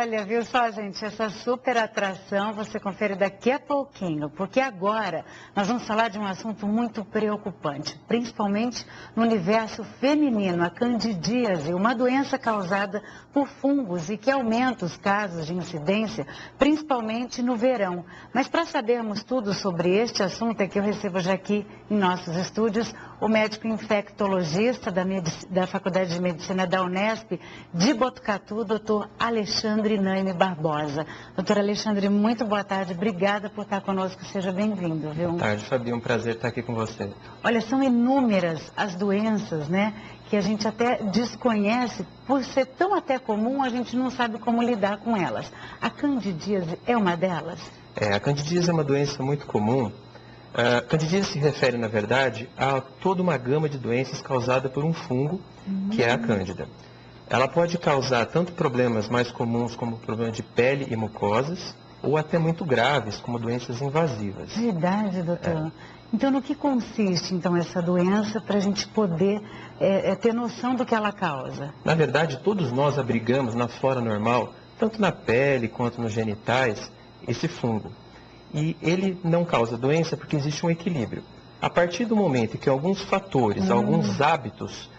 Olha, viu só, gente, essa super atração você confere daqui a pouquinho, porque agora nós vamos falar de um assunto muito preocupante, principalmente no universo feminino, a candidíase, uma doença causada por fungos e que aumenta os casos de incidência, principalmente no verão. Mas para sabermos tudo sobre este assunto é que eu recebo já aqui em nossos estúdios o médico infectologista da Faculdade de Medicina da Unesp de Botucatu, doutor Alexandre Naime Barbosa. Doutor Alexandre, muito boa tarde, obrigada por estar conosco, seja bem-vindo, viu? Boa tarde, Fabi, um prazer estar aqui com você. Olha, são inúmeras as doenças, né, que a gente até desconhece, por ser tão até comum, a gente não sabe como lidar com elas. A candidíase é uma delas? A candidíase é uma doença muito comum. A candidíase se refere, na verdade, a toda uma gama de doenças causada por um fungo, que é a cândida. Ela pode causar tanto problemas mais comuns como problemas de pele e mucosas, ou até muito graves, como doenças invasivas. Verdade, doutor. Então, no que consiste, então, essa doença, para a gente poder ter noção do que ela causa? Na verdade, todos nós abrigamos na flora normal, tanto na pele quanto nos genitais, esse fungo. E ele não causa doença porque existe um equilíbrio. A partir do momento em que alguns fatores, alguns hábitos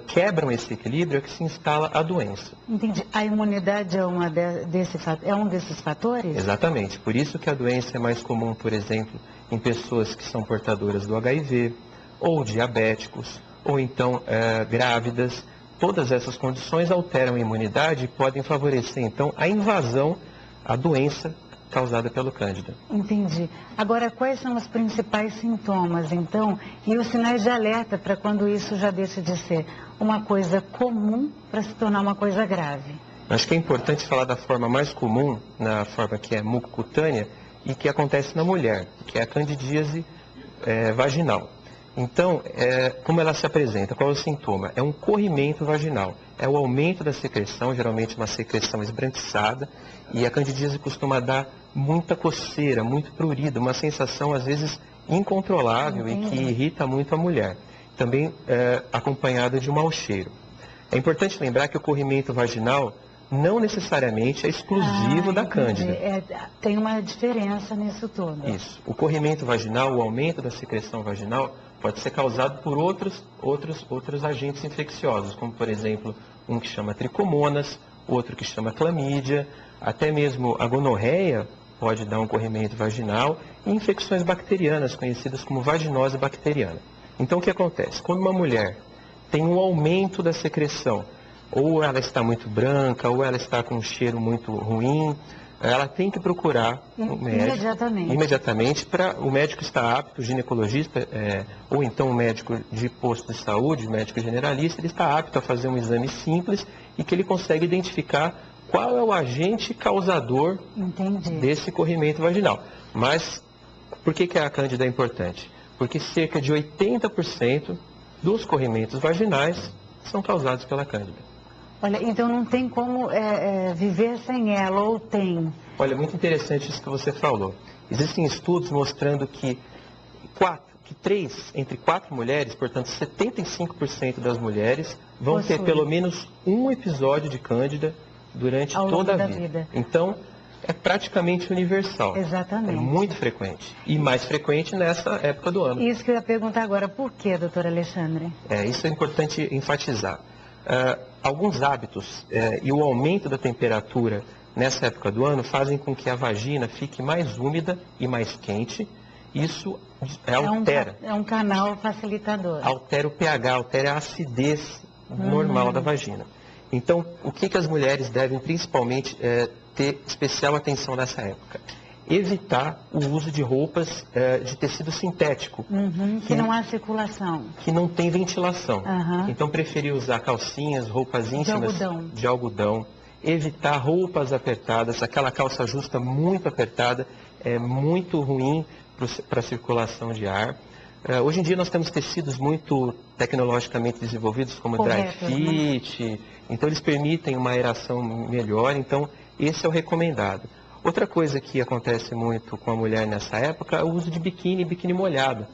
quebram esse equilíbrio, é que se instala a doença. Entendi. A imunidade é um desses fatores? Exatamente. Por isso que a doença é mais comum, por exemplo, em pessoas que são portadoras do HIV, ou diabéticos, ou então grávidas. Todas essas condições alteram a imunidade e podem favorecer, então, a invasão, a doença causada pelo cândida. Entendi. Agora, quais são os principais sintomas, então, e os sinais de alerta para quando isso já deixa de ser uma coisa comum para se tornar uma coisa grave? Acho que é importante falar da forma mais comum, na forma que é mucocutânea, e que acontece na mulher, que é a candidíase vaginal. Então, como ela se apresenta? Qual é o sintoma? É um corrimento vaginal. É o aumento da secreção, geralmente uma secreção esbranquiçada, e a candidíase costuma dar muita coceira, muito prurida, uma sensação às vezes incontrolável e que irrita muito a mulher. Também acompanhada de um mau cheiro. É importante lembrar que o corrimento vaginal não necessariamente é exclusivo da cândida. Tem uma diferença nisso tudo. Isso. O corrimento vaginal, o aumento da secreção vaginal, pode ser causado por outros agentes infecciosos, como, por exemplo, um que chama tricomonas, outro que chama clamídia, até mesmo a gonorreia pode dar um corrimento vaginal, e infecções bacterianas, conhecidas como vaginose bacteriana. Então, o que acontece? Quando uma mulher tem um aumento da secreção, ou ela está muito branca, ou ela está com um cheiro muito ruim, ela tem que procurar um médico imediatamente. O médico está apto, o ginecologista, ou então o médico de posto de saúde, o médico generalista, ele está apto a fazer um exame simples e que ele consegue identificar qual é o agente causador desse corrimento vaginal. Mas por que a cândida é importante? Porque cerca de 80% dos corrimentos vaginais são causados pela cândida. Olha, então não tem como viver sem ela, ou tem? Olha, muito interessante isso que você falou. Existem estudos mostrando que entre 4 mulheres, portanto 75% das mulheres, vão ter pelo menos um episódio de cândida durante toda a vida. Então, é praticamente universal. Exatamente. É muito frequente. E mais frequente nessa época do ano. Isso que eu ia perguntar agora. Por quê, doutor Alexandre? Isso é importante enfatizar. Alguns hábitos e o aumento da temperatura nessa época do ano fazem com que a vagina fique mais úmida e mais quente. Isso altera. É um canal facilitador. Altera o pH, altera a acidez normal da vagina. Então, o que as mulheres devem principalmente ter especial atenção nessa época? Evitar o uso de roupas de tecido sintético. Que não há circulação. Que não tem ventilação. Então, preferir usar calcinhas, roupas íntimas de algodão. Evitar roupas apertadas. Aquela calça justa muito apertada é muito ruim para a circulação de ar. Hoje em dia nós temos tecidos muito tecnologicamente desenvolvidos, como dry fit. Então, eles permitem uma aeração melhor. Então, esse é o recomendado. Outra coisa que acontece muito com a mulher nessa época é o uso de biquíni molhado.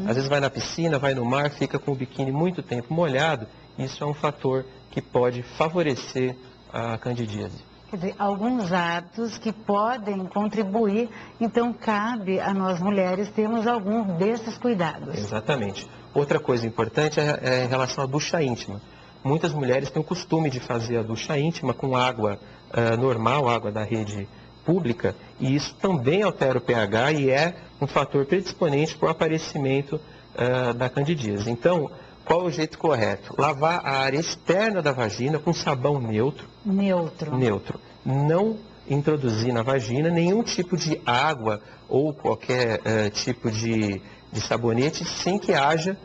Às vezes vai na piscina, vai no mar, fica com o biquíni muito tempo molhado. Isso é um fator que pode favorecer a candidíase. Quer dizer, alguns hábitos que podem contribuir, então cabe a nós mulheres termos algum desses cuidados. Exatamente. Outra coisa importante é em relação à ducha íntima. Muitas mulheres têm o costume de fazer a ducha íntima com água normal, água da rede pública, e isso também altera o pH e é um fator predisponente para o aparecimento da candidíase. Então, qual é o jeito correto? Lavar a área externa da vagina com sabão neutro. Neutro. Não introduzir na vagina nenhum tipo de água ou qualquer tipo de sabonete sem que haja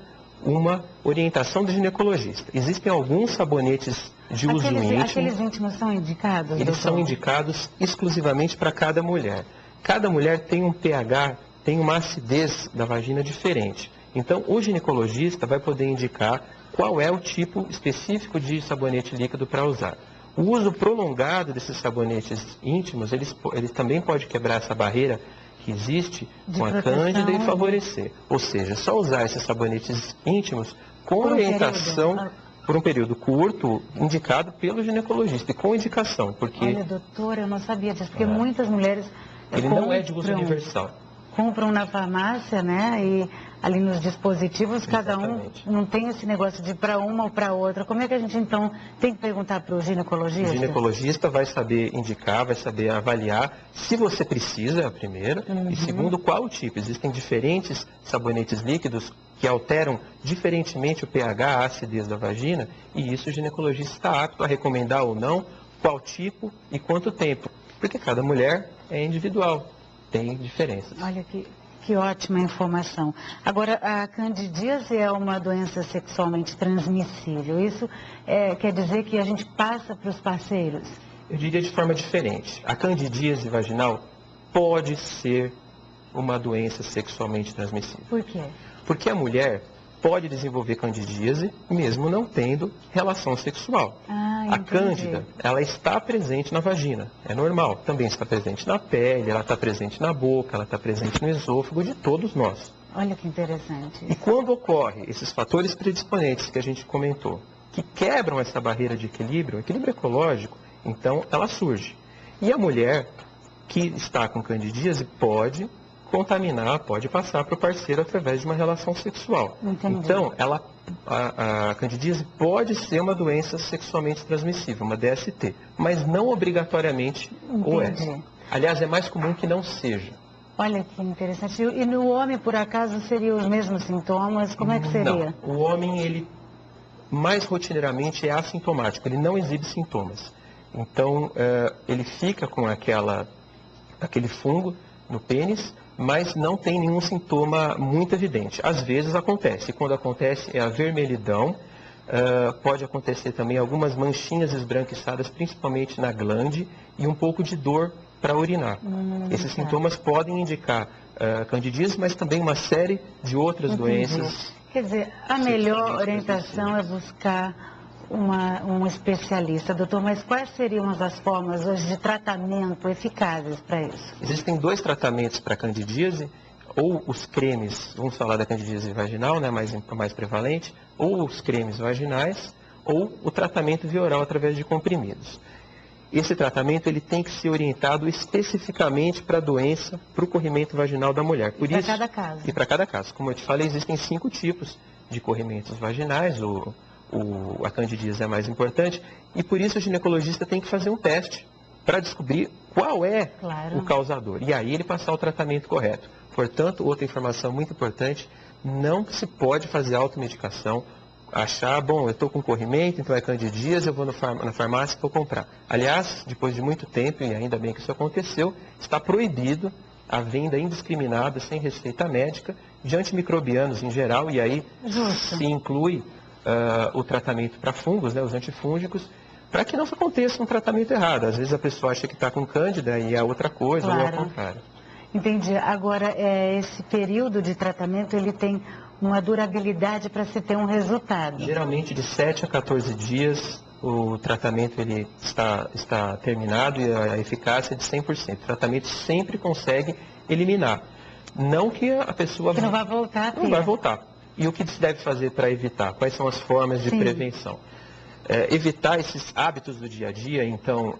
uma orientação do ginecologista. Existem alguns sabonetes de uso íntimo. Aqueles íntimos são indicados? Eles são indicados exclusivamente para cada mulher. Cada mulher tem um pH, tem uma acidez da vagina diferente. Então, o ginecologista vai poder indicar qual é o tipo específico de sabonete líquido para usar. O uso prolongado desses sabonetes íntimos, eles também pode quebrar essa barreira que existe com a cândida e favorecer. Ou seja, só usar esses sabonetes íntimos com orientação por um período curto, indicado pelo ginecologista e com indicação. Porque... Olha, doutora, eu não sabia disso, porque muitas mulheres... Ele não é de uso universal. Compram na farmácia, né, e ali nos dispositivos, cada um não tem esse negócio de ir para uma ou para outra. Como é que a gente, então, tem que perguntar para o ginecologista? O ginecologista vai saber indicar, vai saber avaliar se você precisa, primeiro, e segundo, qual o tipo. Existem diferentes sabonetes líquidos que alteram diferentemente o pH, a acidez da vagina, e isso o ginecologista está apto a recomendar ou não, qual tipo e quanto tempo. Porque cada mulher é individual. Tem diferenças. Olha que ótima informação. Agora, a candidíase é uma doença sexualmente transmissível. Isso quer dizer que a gente passa para os parceiros? Eu diria de forma diferente. A candidíase vaginal pode ser uma doença sexualmente transmissível. Por quê? Porque a mulher pode desenvolver candidíase mesmo não tendo relação sexual. A cândida, ela está presente na vagina, é normal. Também está presente na pele, ela está presente na boca, ela está presente no esôfago de todos nós. Olha que interessante. E quando ocorre esses fatores predisponentes que a gente comentou, que quebram essa barreira de equilíbrio ecológico, então ela surge. E a mulher que está com candidíase pode contaminar, pode passar para o parceiro através de uma relação sexual. Entendi. Então, a candidíase pode ser uma doença sexualmente transmissível, uma DST, mas não obrigatoriamente o é. Aliás, é mais comum que não seja. Olha que interessante. E no homem, por acaso, seriam os mesmos sintomas? Como é que seria? Não. O homem, ele mais rotineiramente é assintomático, ele não exibe sintomas. Então, ele fica com aquele fungo no pênis, mas não tem nenhum sintoma muito evidente. Às vezes acontece, e quando acontece é a vermelhidão, pode acontecer também algumas manchinhas esbranquiçadas, principalmente na glande, e um pouco de dor para urinar. Esses sintomas podem indicar candidíase, mas também uma série de outras doenças. Quer dizer, a melhor orientação é buscar um especialista, doutor, mas quais seriam as formas hoje de tratamento eficazes para isso? Existem 2 tratamentos para candidíase, ou os cremes, vamos falar da candidíase vaginal, né, mais prevalente, ou os cremes vaginais, ou o tratamento via oral através de comprimidos. Esse tratamento ele tem que ser orientado especificamente para a doença, para o corrimento vaginal da mulher. E para cada caso. E para cada caso. Como eu te falei, existem 5 tipos de corrimentos vaginais, a candidíase é a mais importante, e por isso o ginecologista tem que fazer um teste para descobrir qual é o causador. E aí ele passar o tratamento correto. Portanto, outra informação muito importante, não se pode fazer automedicação, achar, bom, eu estou com corrimento, então é candidíase, eu vou na farmácia e vou comprar. Aliás, depois de muito tempo, e ainda bem que isso aconteceu, está proibido a venda indiscriminada, sem receita médica, de antimicrobianos em geral, e aí se inclui o tratamento para fungos, né, os antifúngicos, para que não aconteça um tratamento errado. Às vezes a pessoa acha que está com cândida e é outra coisa, ou ao contrário. Entendi. Agora, esse período de tratamento, ele tem uma durabilidade para se ter um resultado? Geralmente de 7 a 14 dias o tratamento ele está terminado e a eficácia é de 100%. O tratamento sempre consegue eliminar. Não que a pessoa... Que não vai voltar a ter. Não vai voltar. E o que se deve fazer para evitar? Quais são as formas de prevenção? Evitar esses hábitos do dia a dia, então,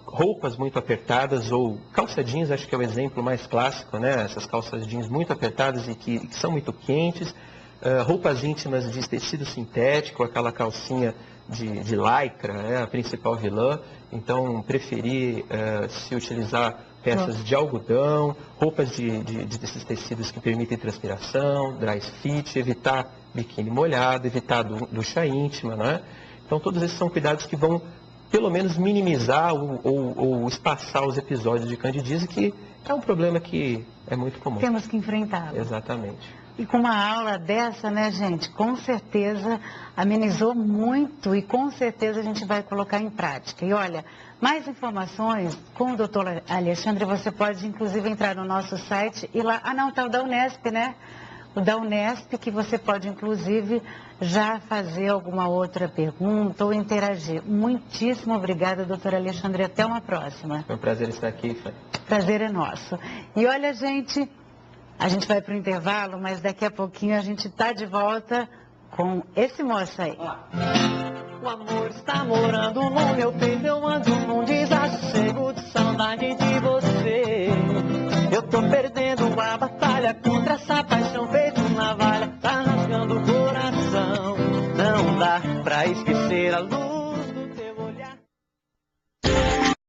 roupas muito apertadas ou calça jeans, acho que é o exemplo mais clássico, né? Essas calças jeans muito apertadas e que são muito quentes. Roupas íntimas de tecido sintético, aquela calcinha de lycra, a principal vilã. Então, preferir se utilizar peças de algodão, roupas desses tecidos que permitem transpiração, dry fit, evitar biquíni molhado, evitar ducha íntima, né? Então, todos esses são cuidados que vão, pelo menos, minimizar ou espaçar os episódios de candidíase, que é um problema que é muito comum. Temos que enfrentá-lo. Exatamente. E com uma aula dessa, né, gente, com certeza amenizou muito e com certeza a gente vai colocar em prática. E olha, mais informações com o doutor Alexandre, você pode inclusive entrar no nosso site e lá, não, tá o da Unesp, né? O da Unesp, que você pode inclusive já fazer alguma outra pergunta ou interagir. Muitíssimo obrigada, doutor Alexandre, até uma próxima. Foi um prazer estar aqui, Fanny. Prazer é nosso. E olha, gente, a gente vai para o intervalo, mas daqui a pouquinho a gente está de volta com esse moço aí. O amor está morando no meu peito, eu ando num desassossego de saudade de você. Eu tô perdendo a batalha contra essa paixão.